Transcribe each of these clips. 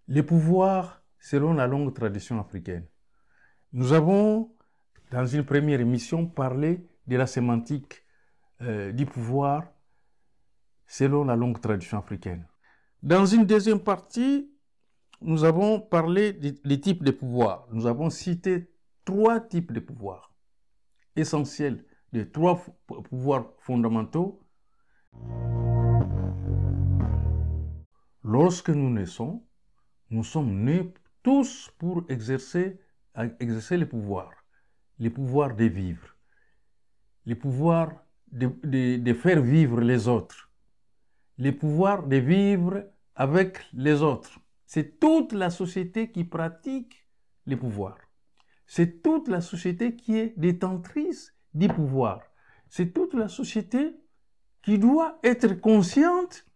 Les pouvoirs selon la longue tradition africaine. Nous avons, dans une première émission, parlé de la sémantique du pouvoir selon la longue tradition africaine. Dans une deuxième partie, nous avons parlé des types de pouvoirs. Nous avons cité 3 types de pouvoirs essentiels, de 3 pouvoirs fondamentaux. Lorsque nous naissons, nous sommes nés tous pour exercer les pouvoirs de vivre, les pouvoirs de faire vivre les autres, les pouvoirs de vivre avec les autres. C'est toute la société qui pratique les pouvoirs. C'est toute la société qui est détentrice du pouvoir. C'est toute la société qui doit être consciente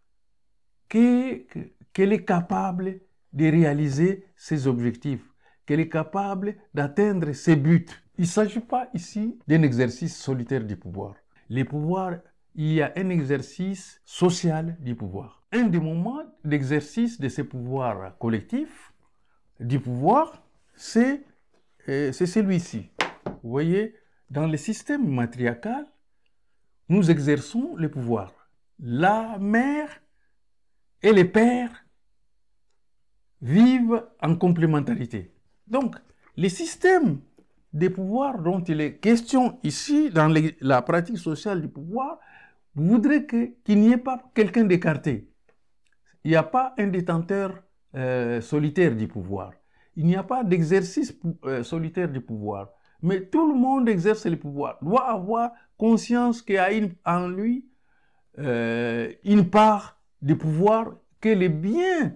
qu'elle est capable de réaliser ses objectifs, qu'elle est capable d'atteindre ses buts. Il ne s'agit pas ici d'un exercice solitaire du pouvoir. Les pouvoirs, il y a un exercice social du pouvoir. Un des moments d'exercice de ces pouvoirs collectifs du pouvoir, c'est celui-ci. Vous voyez, dans le système matriarcal, nous exerçons le pouvoir. La mère et les pères vivent en complémentarité. Donc, les systèmes de pouvoir dont il est question ici, dans la pratique sociale du pouvoir, voudrait qu'il n'y ait pas quelqu'un d'écarté. Il n'y a pas un détenteur solitaire du pouvoir. Il n'y a pas d'exercice solitaire du pouvoir. Mais tout le monde exerce le pouvoir, doit avoir conscience qu'il y a en lui une part du pouvoir que les biens,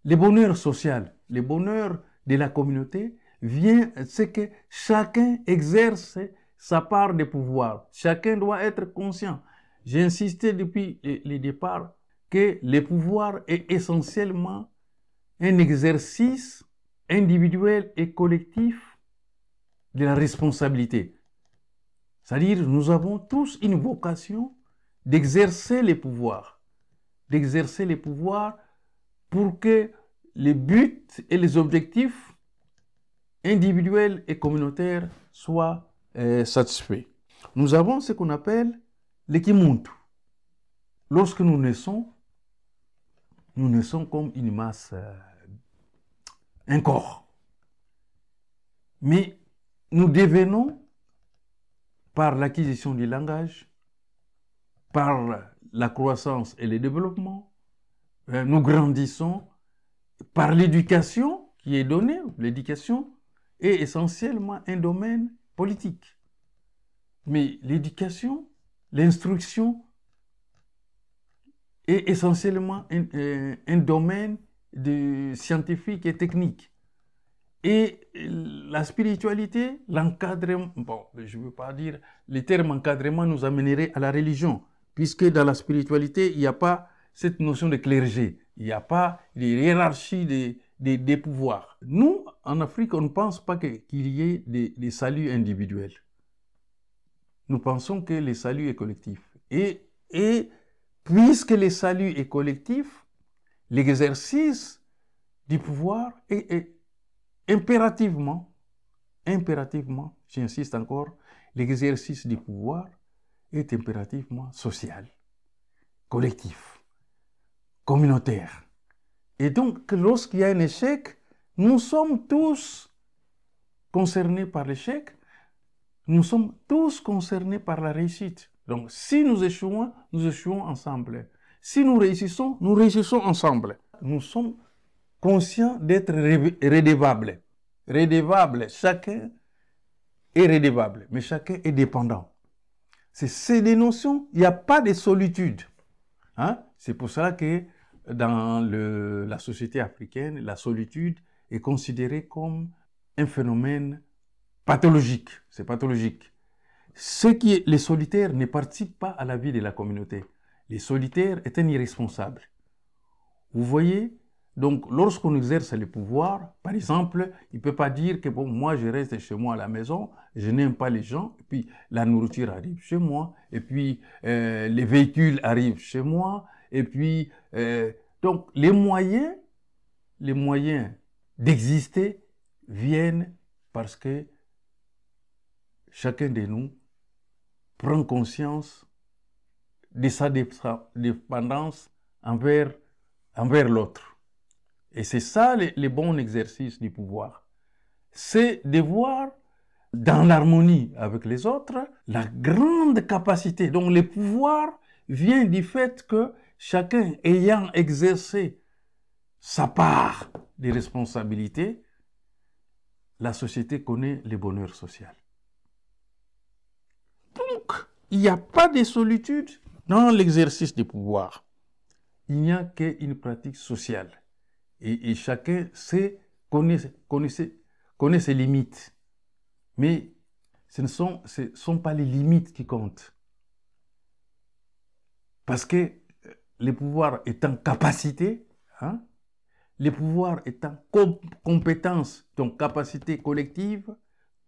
le bonheur social, le bonheur de la communauté vient, c'est que chacun exerce sa part de pouvoir. Chacun doit être conscient. J'ai insisté depuis le départ que le pouvoir est essentiellement un exercice individuel et collectif de la responsabilité. C'est-à-dire, nous avons tous une vocation d'exercer les pouvoirs pour que les buts et les objectifs individuels et communautaires soient satisfaits. Nous avons ce qu'on appelle l'équimuntu. Lorsque nous naissons comme une masse, un corps. Mais nous devenons, par l'acquisition du langage, par la croissance et le développement, nous grandissons par l'éducation qui est donnée. L'éducation est essentiellement un domaine politique. Mais l'éducation, l'instruction est essentiellement un domaine scientifique et technique. Et la spiritualité, l'encadrement, bon, je ne veux pas dire, le terme encadrement nous amènerait à la religion, puisque dans la spiritualité, il n'y a pas cette notion de clergé, il n'y a pas de hiérarchie des pouvoirs. Nous, en Afrique, on ne pense pas qu'il y ait des saluts individuels. Nous pensons que le salut est collectif. Et puisque le salut est collectif, l'exercice du pouvoir est impérativement, j'insiste encore, l'exercice du pouvoir est impérativement social, collectif, communautaire. Et donc, lorsqu'il y a un échec, nous sommes tous concernés par l'échec, nous sommes tous concernés par la réussite. Donc, si nous échouons ensemble. Si nous réussissons ensemble. Nous sommes conscients d'être redevables. Redevables, chacun est redevable, mais chacun est dépendant. C'est des notions, il n'y a pas de solitude. Hein? C'est pour cela que dans la société africaine, la solitude est considérée comme un phénomène pathologique. C'est pathologique. Les solitaires ne participent pas à la vie de la communauté. Les solitaires est un irresponsable. Vous voyez, donc lorsqu'on exerce le pouvoir, par exemple, il ne peut pas dire que bon, moi je reste chez moi à la maison, je n'aime pas les gens, et puis la nourriture arrive chez moi, et puis les véhicules arrivent chez moi, et puis donc les moyens les moyens d'exister viennent parce que chacun de nous prend conscience de sa dépendance envers l'autre. Et c'est ça le bon exercice du pouvoir. C'est de voir dans l'harmonie avec les autres la grande capacité. Donc le pouvoir vient du fait que chacun ayant exercé sa part de responsabilité, la société connaît le bonheur social. Donc, il n'y a pas de solitude dans l'exercice du pouvoir. Il n'y a qu'une pratique sociale. Et chacun connaît ses limites. Mais ce ne sont pas les limites qui comptent. Parce que le pouvoir est en capacité, hein, le pouvoir est en compétence, donc capacité collective,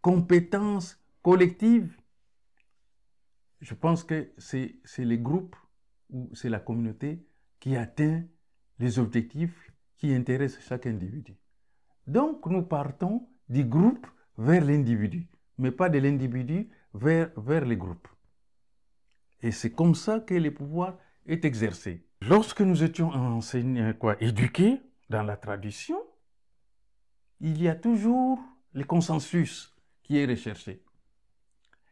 compétence collective. Je pense que c'est les groupes ou c'est la communauté qui atteint les objectifs qui intéressent chaque individu. Donc, nous partons du groupe vers l'individu, mais pas de l'individu vers les groupes. Et c'est comme ça que le pouvoir est exercé. Lorsque nous étions éduqués dans la tradition, il y a toujours le consensus qui est recherché.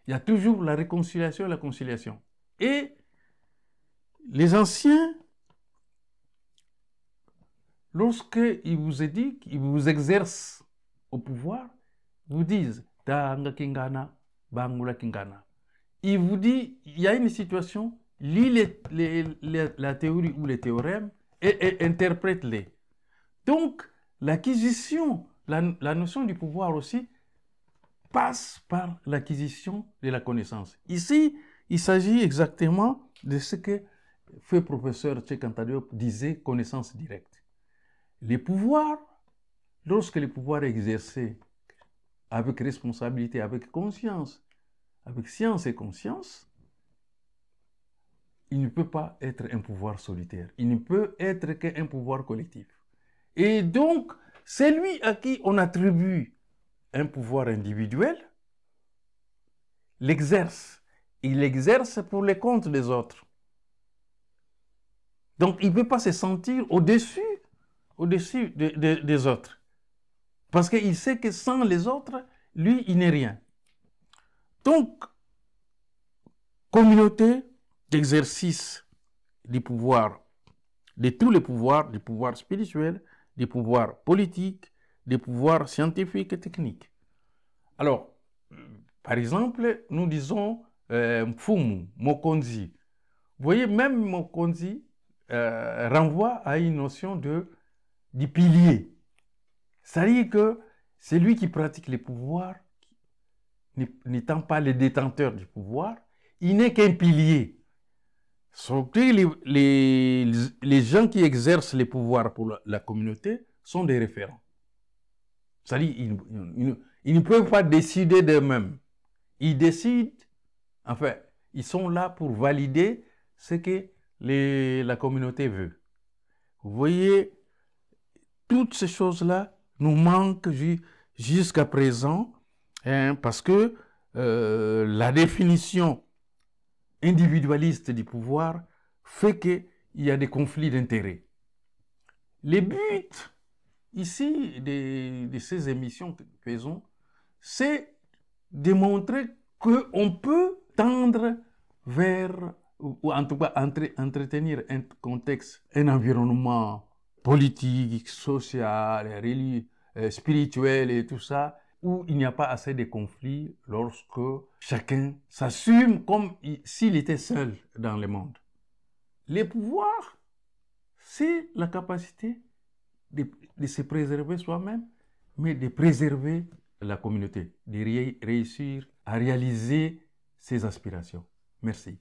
Il y a toujours la réconciliation et la conciliation. Et les anciens, lorsqu'ils vous éduquent, qu'ils vous exercent au pouvoir, vous disent « Tanga kingana, bangula kingana ». Il vous dit, il y a une situation, lis la théorie ou les théorèmes et interprète-les. Donc, l'acquisition, la notion du pouvoir aussi, passe par l'acquisition de la connaissance. Ici, il s'agit exactement de ce que le professeur Cheikh Anta Diop disait, connaissance directe. Les pouvoirs, lorsque le pouvoir est exercé avec responsabilité, avec conscience, avec science et conscience, il ne peut pas être un pouvoir solitaire. Il ne peut être qu'un pouvoir collectif. Et donc, celui à qui on attribue un pouvoir individuel, l'exerce. Il l'exerce pour le compte des autres. Donc, il ne peut pas se sentir au-dessus des autres. Parce qu'il sait que sans les autres, lui, il n'est rien. Donc, communauté d'exercice du pouvoir, de tous les pouvoirs, du pouvoir spirituel, du pouvoir politique, des pouvoirs scientifiques et techniques. Alors, par exemple, nous disons Mfumu, Mokonzi. Vous voyez, même Mokonzi renvoie à une notion du pilier. C'est-à-dire que c'est lui qui pratique les pouvoirs, n'étant pas le détenteur du pouvoir, il n'est qu'un pilier. Surtout les gens qui exercent les pouvoirs pour la communauté sont des référents. C'est-à-dire ils ne peuvent pas décider d'eux-mêmes. Ils décident, enfin, ils sont là pour valider ce que la communauté veut. Vous voyez, toutes ces choses-là nous manquent jusqu'à présent, hein, parce que la définition individualiste du pouvoir fait qu'il y a des conflits d'intérêts. Les buts ici de ces émissions que nous faisons, c'est de montrer qu'on peut tendre vers, ou en tout cas entretenir un contexte, un environnement politique, social, religieux, spirituel et tout ça, où il n'y a pas assez de conflits lorsque chacun s'assume comme s'il était seul dans le monde. Les pouvoirs, c'est la capacité de se préserver soi-même, mais de préserver la communauté, de réussir à réaliser ses aspirations. Merci.